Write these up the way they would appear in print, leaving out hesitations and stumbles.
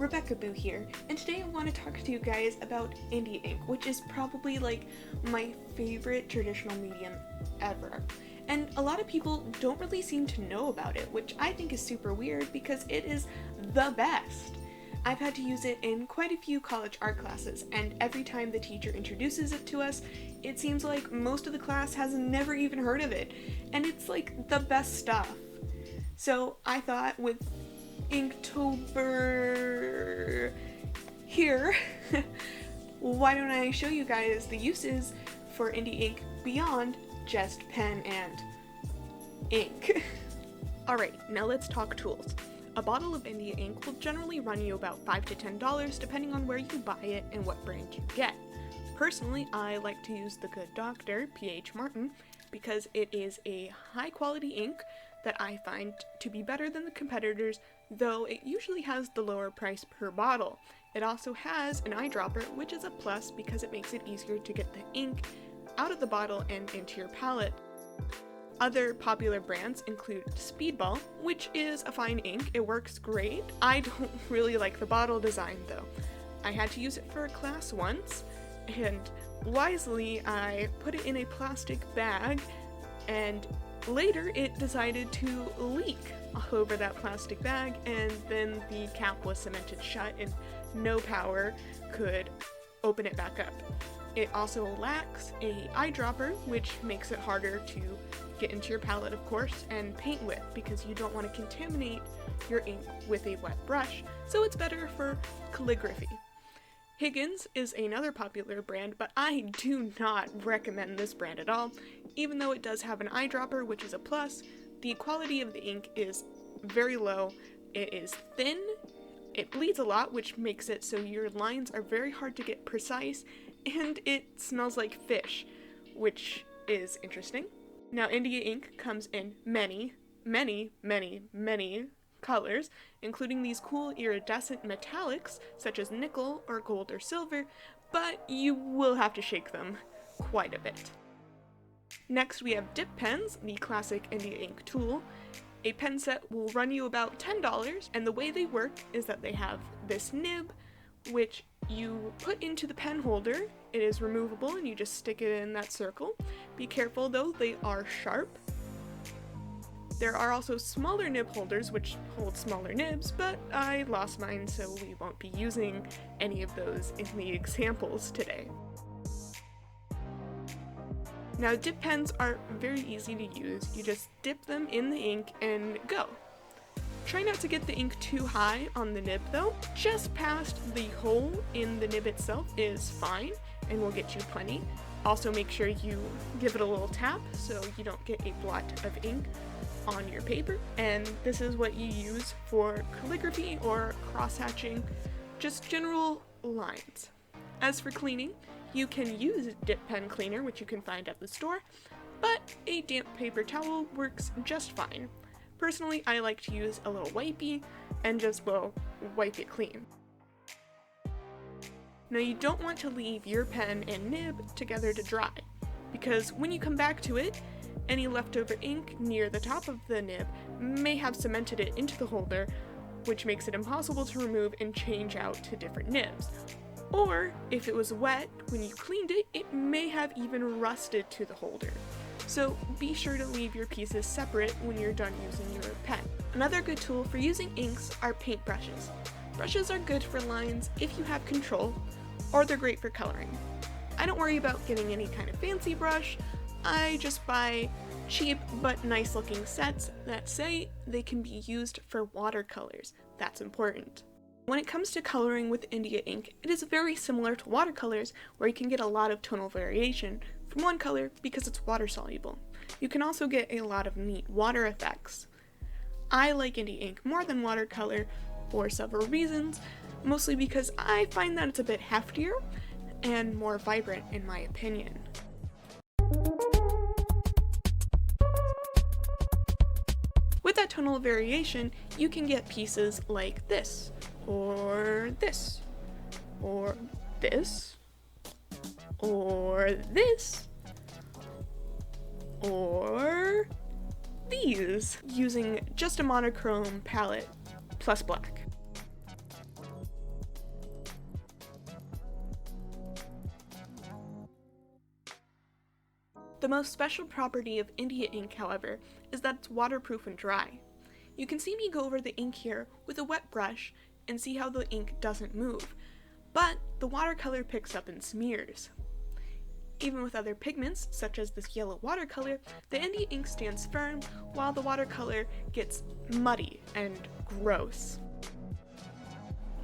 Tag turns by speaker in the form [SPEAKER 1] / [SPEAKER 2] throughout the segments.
[SPEAKER 1] Rebecca Boo here, and today I want to talk to you guys about India ink, which is probably like my favorite traditional medium ever. And a lot of people don't really seem to know about it, which I think is super weird because it is the best. I've had to use it in quite a few college art classes, and every time the teacher introduces it to us, it seems like most of the class has never even heard of it, and it's like the best stuff. So I thought with Inktober here, why don't I show you guys the uses for indie ink beyond just pen and ink. Alright, now let's talk tools. A bottle of India ink will generally run you about $5 to $10 depending on where you buy it and what brand you get. Personally, I like to use the Good Doctor, P.H. Martin, because it is a high quality ink that I find to be better than the competitors, though it usually has the lower price per bottle. It also has an eyedropper, which is a plus because it makes it easier to get the ink out of the bottle and into your palette. Other popular brands include Speedball, which is a fine ink. It works great. I don't really like the bottle design though. I had to use it for a class once, and wisely I put it in a plastic bag, and later it decided to leak all over that plastic bag, and then the cap was cemented shut and no power could open it back up. It also lacks a eyedropper, which makes it harder to get into your palette, of course, and paint with, because you don't want to contaminate your ink with a wet brush, so it's better for calligraphy. Higgins is another popular brand, but I do not recommend this brand at all. Even though it does have an eyedropper, which is a plus, the quality of the ink is very low. It is thin, it bleeds a lot, which makes it so your lines are very hard to get precise, and it smells like fish, which is interesting. Now, India ink comes in many colors, including these cool iridescent metallics, such as nickel or gold or silver, but you will have to shake them quite a bit. Next, we have dip pens, the classic India ink tool. A pen set will run you about $10, and the way they work is that they have this nib, which you put into the pen holder. It is removable and you just stick it in that circle. Be careful though, they are sharp. There are also smaller nib holders which hold smaller nibs, but I lost mine, so we won't be using any of those in the examples today. Now, dip pens are very easy to use. You just dip them in the ink and go. Try not to get the ink too high on the nib though. Just past the hole in the nib itself is fine and will get you plenty. Also make sure you give it a little tap so you don't get a blot of ink on your paper. And this is what you use for calligraphy or cross-hatching, just general lines. As for cleaning, you can use dip pen cleaner, which you can find at the store, but a damp paper towel works just fine. Personally, I like to use a little wipey and just, wipe it clean. Now, you don't want to leave your pen and nib together to dry, because when you come back to it, any leftover ink near the top of the nib may have cemented it into the holder, which makes it impossible to remove and change out to different nibs. Or, if it was wet when you cleaned it, it may have even rusted to the holder. So be sure to leave your pieces separate when you're done using your pen. Another good tool for using inks are paint brushes. Brushes are good for lines if you have control, or they're great for coloring. I don't worry about getting any kind of fancy brush. I just buy cheap but nice looking sets that say they can be used for watercolors. That's important. When it comes to coloring with India ink, it is very similar to watercolors, where you can get a lot of tonal variation from one color because it's water soluble. You can also get a lot of neat water effects. I like India ink more than watercolor for several reasons, mostly because I find that it's a bit heftier and more vibrant in my opinion. With that tonal variation, you can get pieces like this, or this, or this, or this, or these, using just a monochrome palette plus black. The most special property of India ink, however, is that it's waterproof and dry. You can see me go over the ink here with a wet brush and see how the ink doesn't move, but the watercolor picks up and smears. Even with other pigments, such as this yellow watercolor, the India ink stands firm while the watercolor gets muddy and gross.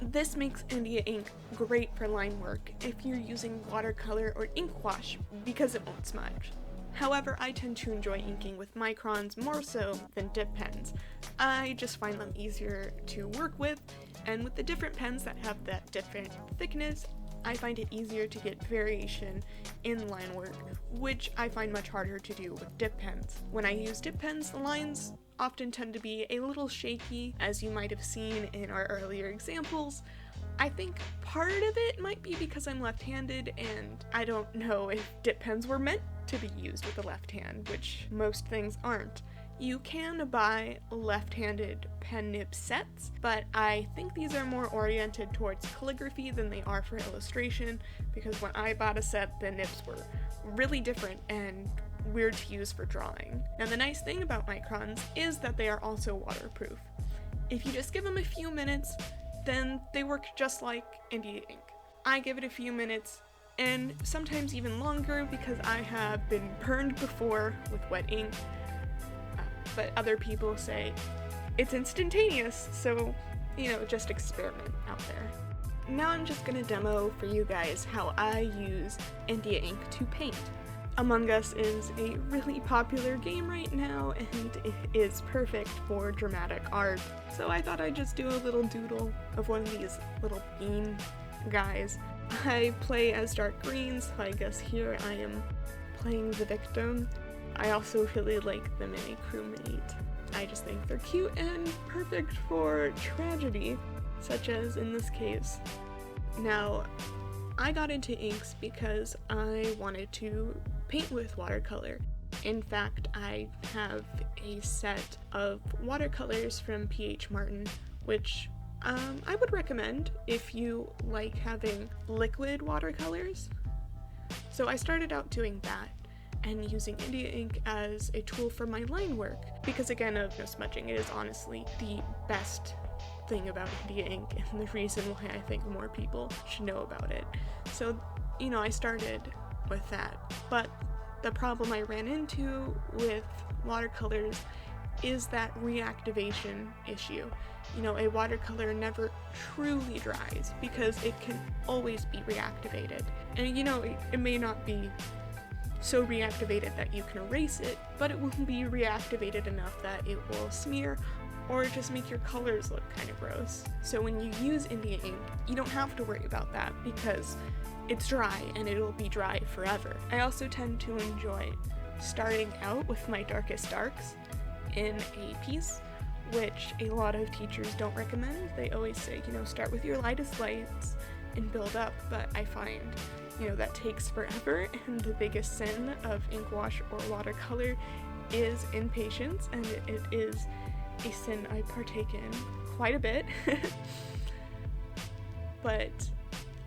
[SPEAKER 1] This makes India ink great for line work if you're using watercolor or ink wash because it won't smudge. However, I tend to enjoy inking with microns more so than dip pens. I just find them easier to work with, and with the different pens that have that different thickness, I find it easier to get variation in line work, which I find much harder to do with dip pens. When I use dip pens, the lines often tend to be a little shaky, as you might have seen in our earlier examples. I think part of it might be because I'm left-handed, and I don't know if dip pens were meant to be used with the left hand, which most things aren't. You can buy left-handed pen nib sets, but I think these are more oriented towards calligraphy than they are for illustration, because when I bought a set, the nibs were really different and weird to use for drawing. Now, the nice thing about microns is that they are also waterproof. If you just give them a few minutes, then they work just like India ink. I give it a few minutes, and sometimes even longer because I have been burned before with wet ink, but other people say it's instantaneous, so, just experiment out there. Now I'm just gonna demo for you guys how I use India ink to paint. Among Us is a really popular game right now, and it is perfect for dramatic art, so I thought I'd just do a little doodle of one of these little bean guys. I play as dark green, so I guess here I am playing the victim. I also really like the mini crewmate. I just think they're cute and perfect for tragedy, such as in this case. Now, I got into inks because I wanted to paint with watercolor. In fact, I have a set of watercolors from P.H. Martin, which I would recommend if you like having liquid watercolors. So I started out doing that and using India ink as a tool for my line work, because again, of no smudging, it is honestly the best thing about Heya ink and the reason why I think more people should know about it. So, I started with that, but the problem I ran into with watercolors is that reactivation issue. A watercolor never truly dries because it can always be reactivated. And it may not be so reactivated that you can erase it, but it will be reactivated enough that it will smear or just make your colors look kind of gross. So when you use India ink, you don't have to worry about that because it's dry and it'll be dry forever. I also tend to enjoy starting out with my darkest darks in a piece, which a lot of teachers don't recommend. They always say, start with your lightest lights and build up, but I find that takes forever, and the biggest sin of ink wash or watercolor is impatience, and it is a sin I partake in quite a bit. But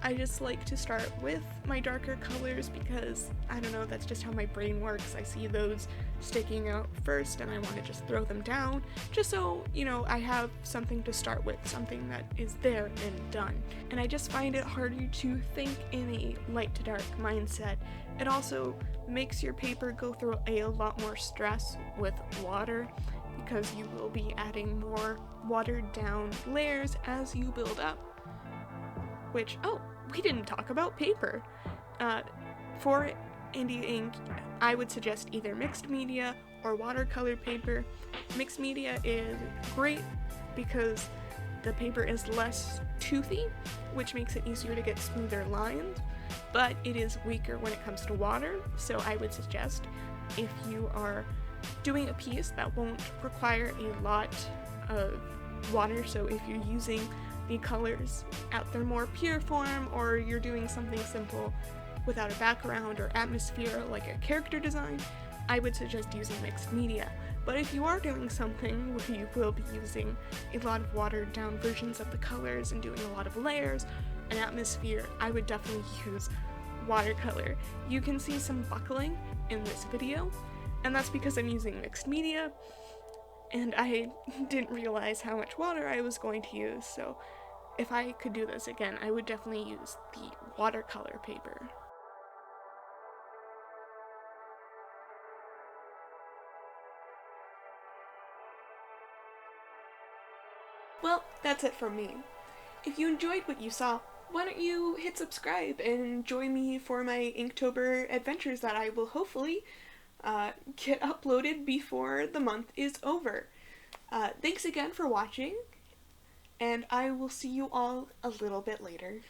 [SPEAKER 1] I just like to start with my darker colors because, I don't know, that's just how my brain works. I see those sticking out first and I want to just throw them down, just so, I have something to start with, something that is there and done. And I just find it harder to think in a light to dark mindset. It also makes your paper go through a lot more stress with water because you will be adding more watered down layers as you build up. Which, we didn't talk about paper. For India ink, I would suggest either mixed media or watercolor paper. Mixed media is great because the paper is less toothy, which makes it easier to get smoother lines, but it is weaker when it comes to water, so I would suggest if you are doing a piece that won't require a lot of water, so if you're using the colors at their more pure form, or you're doing something simple without a background or atmosphere like a character design, I would suggest using mixed media. But if you are doing something where you will be using a lot of watered down versions of the colors and doing a lot of layers and atmosphere, I would definitely use watercolor. You can see some buckling in this video, and that's because I'm using mixed media, and I didn't realize how much water I was going to use, so if I could do this again, I would definitely use the watercolor paper. Well, that's it from me. If you enjoyed what you saw, why don't you hit subscribe and join me for my Inktober adventures that I will hopefully get uploaded before the month is over. Thanks again for watching, and I will see you all a little bit later.